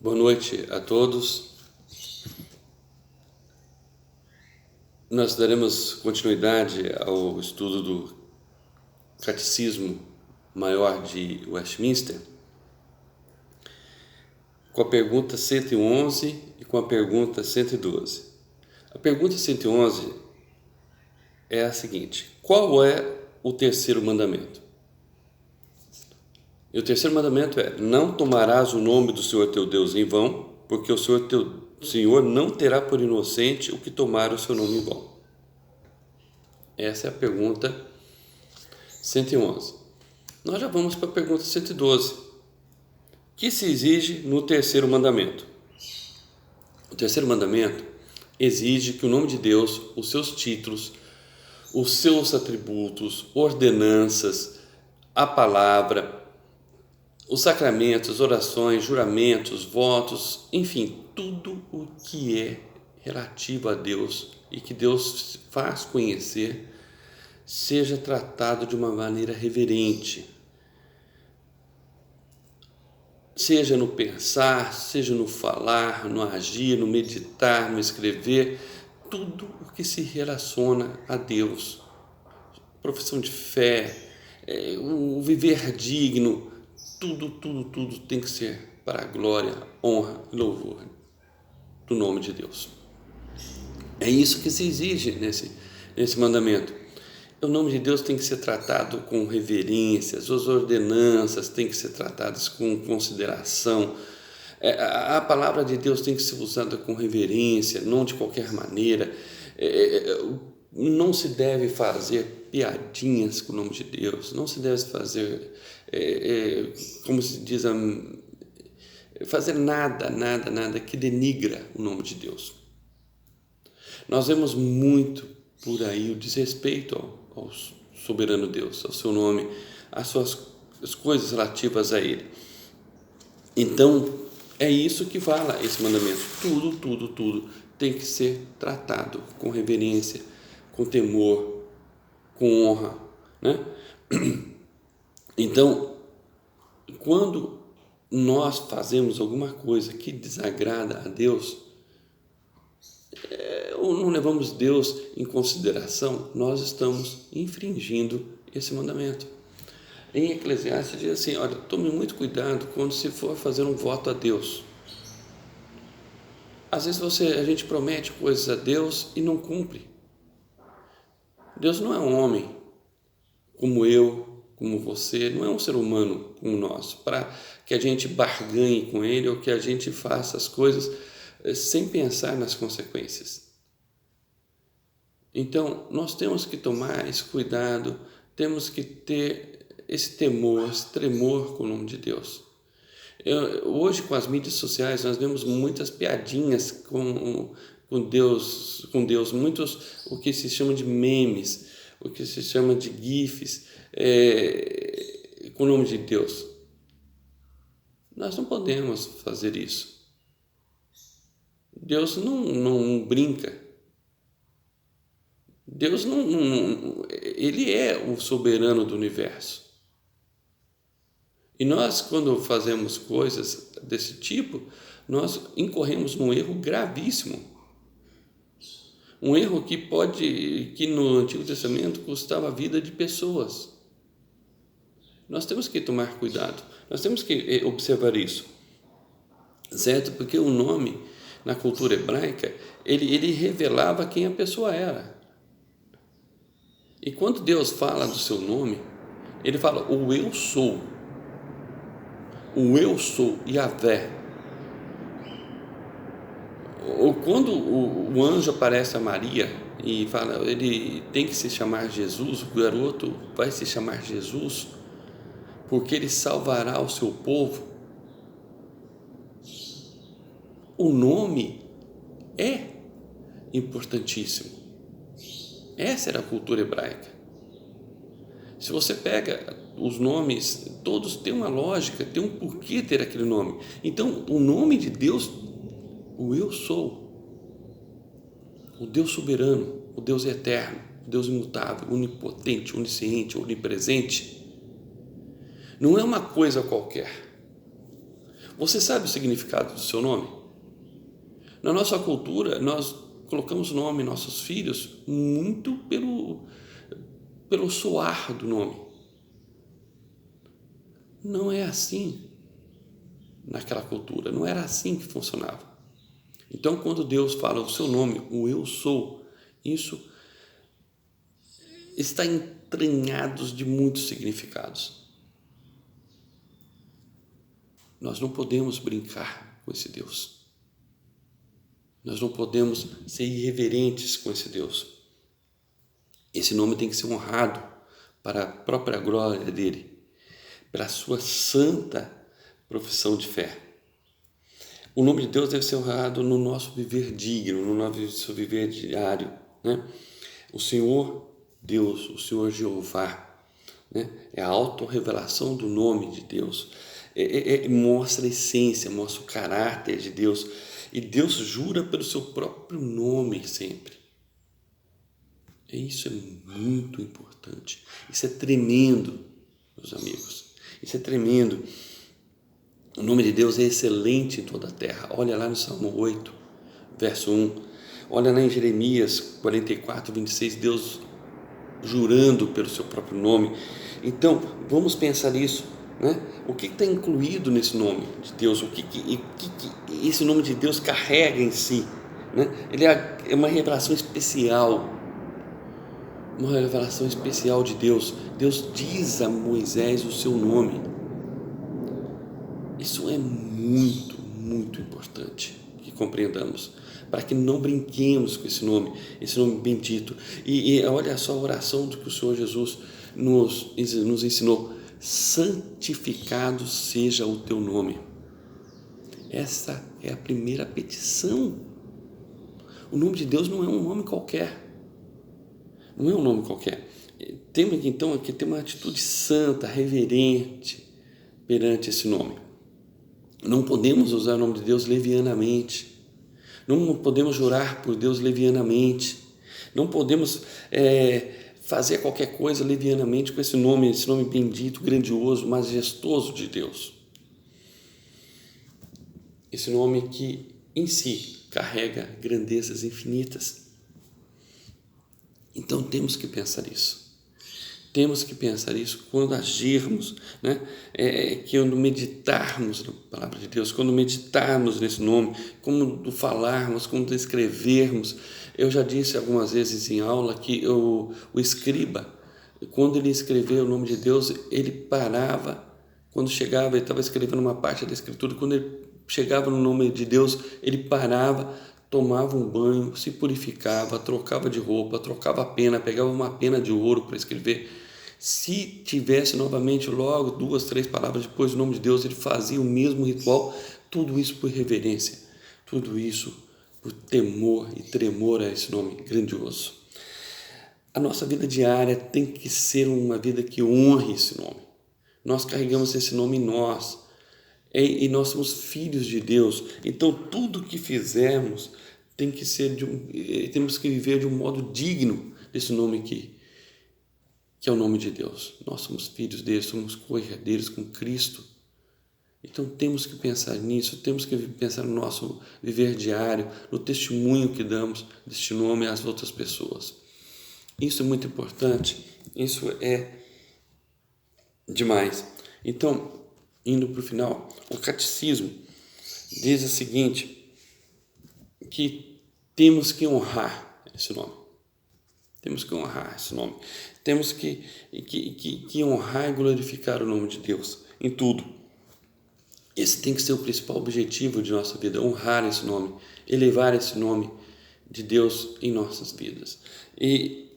Boa noite a todos. Nós daremos continuidade ao estudo do Catecismo Maior de Westminster, com a pergunta 111 e com a pergunta 112. A pergunta 111 é a seguinte: qual é o terceiro mandamento? E o terceiro mandamento é: não tomarás o nome do Senhor teu Deus em vão, porque o Senhor teu Senhor não terá por inocente o que tomar o seu nome em vão. Essa é a pergunta 111. Nós já vamos para a pergunta 112. O que se exige no terceiro mandamento? O terceiro mandamento exige que o nome de Deus, os seus títulos, os seus atributos, ordenanças, a palavra, os sacramentos, orações, juramentos, votos, enfim, tudo o que é relativo a Deus e que Deus faz conhecer, seja tratado de uma maneira reverente. Seja no pensar, seja no falar, no agir, no meditar, no escrever, tudo o que se relaciona a Deus. Profissão de fé, o viver digno, tudo tem que ser para a glória, honra e louvor do nome de Deus. É isso que se exige nesse mandamento. O nome de Deus tem que ser tratado com reverência, as suas ordenanças têm que ser tratadas com consideração, a palavra de Deus tem que ser usada com reverência, não de qualquer maneira. Não se deve fazer piadinhas com o nome de Deus, não se deve fazer, como se diz, fazer nada que denigra o nome de Deus. Nós vemos muito por aí o desrespeito ao soberano Deus, ao seu nome, as coisas relativas a Ele. Então, é isso que fala esse mandamento. Tudo tem que ser tratado com reverência, com temor, com honra, né? Então, quando nós fazemos alguma coisa que desagrada a Deus, ou não levamos Deus em consideração, nós estamos infringindo esse mandamento. Em Eclesiastes diz assim: olha, tome muito cuidado quando se for fazer um voto a Deus. Às vezes a gente promete coisas a Deus e não cumpre. Deus não é um homem como eu, como você, não é um ser humano como nós, para que a gente barganhe com Ele ou que a gente faça as coisas sem pensar nas consequências. Então, nós temos que tomar esse cuidado, temos que ter esse temor, esse tremor com o nome de Deus. Hoje, com as mídias sociais, nós vemos muitas piadinhas com Deus, muitos o que se chama de memes, o que se chama de gifs, com o nome de Deus. Nós não podemos fazer isso. Deus não brinca. Deus Ele é o soberano do universo. E nós, quando fazemos coisas desse tipo, nós incorremos num erro gravíssimo. Um erro que no Antigo Testamento custava a vida de pessoas. Nós temos que tomar cuidado, nós temos que observar isso, certo? Porque o nome, na cultura hebraica, ele revelava quem a pessoa era. E quando Deus fala do seu nome, Ele fala o eu sou, Yahvé. Ou quando o anjo aparece a Maria e fala, ele tem que se chamar Jesus, o garoto vai se chamar Jesus, porque ele salvará o seu povo. O nome é importantíssimo. Essa era a cultura hebraica. Se você pega os nomes, todos têm uma lógica, tem um porquê ter aquele nome. Então, o nome de Deus, o eu sou, o Deus soberano, o Deus eterno, o Deus imutável, onipotente, onisciente, onipresente, não é uma coisa qualquer. Você sabe o significado do seu nome? Na nossa cultura, nós colocamos nome em nossos filhos muito pelo soar do nome. Não é assim naquela cultura, não era assim que funcionava. Então, quando Deus fala o seu nome, o eu sou, isso está entranhado de muitos significados. Nós não podemos brincar com esse Deus. Nós não podemos ser irreverentes com esse Deus. Esse nome tem que ser honrado para a própria glória dele, para a sua santa profissão de fé. O nome de Deus deve ser honrado no nosso viver digno, no nosso viver diário, né? O Senhor Deus, o Senhor Jeová, né? É a autorrevelação do nome de Deus. Mostra a essência, mostra o caráter de Deus. E Deus jura pelo seu próprio nome sempre. E isso é muito importante. Isso é tremendo, meus amigos. Isso é tremendo. O nome de Deus é excelente em toda a terra. Olha lá no Salmo 8, verso 1. Olha lá em Jeremias 44, 26, Deus jurando pelo seu próprio nome. Então, vamos pensar nisso, né? O que está incluído nesse nome de Deus? O que esse nome de Deus carrega em si, né? Ele é uma revelação especial. Uma revelação especial de Deus. Deus diz a Moisés o seu nome. Isso é muito, muito importante que compreendamos, para que não brinquemos com esse nome bendito. E olha só a oração que o Senhor Jesus nos ensinou: santificado seja o teu nome. Essa é a primeira petição. O nome de Deus não é um nome qualquer. Não é um nome qualquer. Temos então que ter uma atitude santa, reverente perante esse nome. Não podemos usar o nome de Deus levianamente. Não podemos jurar por Deus levianamente. Não podemos fazer qualquer coisa levianamente com esse nome bendito, grandioso, majestoso de Deus. Esse nome que em si carrega grandezas infinitas. Então temos que pensar isso. Temos que pensar isso quando agirmos, né? Quando meditarmos na palavra de Deus, quando meditarmos nesse nome, quando falarmos, quando escrevermos. Eu já disse algumas vezes em aula que o escriba, quando ele escreveu o nome de Deus, ele parava, quando chegava, ele estava escrevendo uma parte da escritura, quando ele chegava no nome de Deus, ele parava, tomava um banho, se purificava, trocava de roupa, trocava a pena, pegava uma pena de ouro para escrever. Se tivesse novamente logo 2, 3 palavras depois do nome de Deus, ele fazia o mesmo ritual, tudo isso por reverência, tudo isso por temor e tremor a esse nome grandioso. A nossa vida diária tem que ser uma vida que honre esse nome. Nós carregamos esse nome em nós, e nós somos filhos de Deus. Então tudo que fizermos tem que ser temos que viver de um modo digno desse nome que é o nome de Deus. Nós somos filhos dele, somos co-herdeiros com Cristo. Então temos que pensar nisso, temos que pensar no nosso viver diário, no testemunho que damos deste nome às outras pessoas. Isso é muito importante, isso é demais. Então, indo para o final, o catecismo diz o seguinte, que temos que honrar esse nome. Temos que honrar esse nome. Temos que honrar e glorificar o nome de Deus em tudo. Esse tem que ser o principal objetivo de nossa vida, honrar esse nome, elevar esse nome de Deus em nossas vidas. E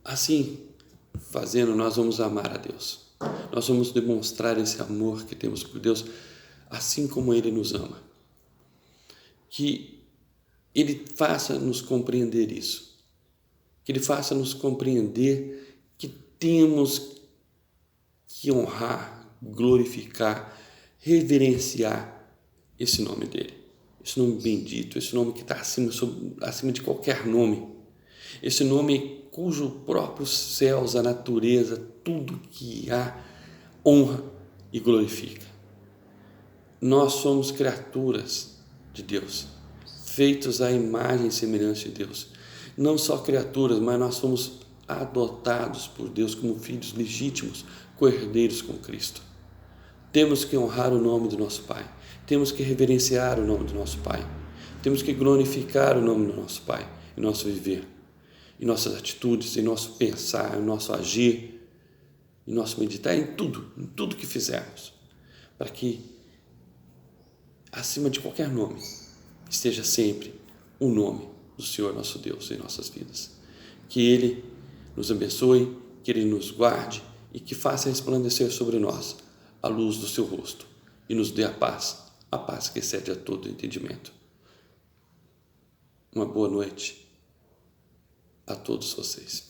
assim, fazendo, nós vamos amar a Deus. Nós vamos demonstrar esse amor que temos por Deus, assim como Ele nos ama. Que Ele faça-nos compreender isso. Que Ele faça-nos compreender que temos que honrar, glorificar, reverenciar esse nome dEle. Esse nome bendito, esse nome que está acima de qualquer nome. Esse nome cujo próprio céus, a natureza, tudo que há, honra e glorifica. Nós somos criaturas de Deus, feitos à imagem e semelhança de Deus. Não só criaturas, mas nós somos adotados por Deus como filhos legítimos, co-herdeiros com Cristo. Temos que honrar o nome do nosso Pai, temos que reverenciar o nome do nosso Pai, temos que glorificar o nome do nosso Pai em nosso viver, em nossas atitudes, em nosso pensar, em nosso agir, em nosso meditar, em tudo que fizermos, para que, acima de qualquer nome, esteja sempre o nome do Senhor nosso Deus em nossas vidas. Que Ele nos abençoe, que Ele nos guarde e que faça resplandecer sobre nós a luz do seu rosto e nos dê a paz que excede a todo entendimento. Uma boa noite a todos vocês.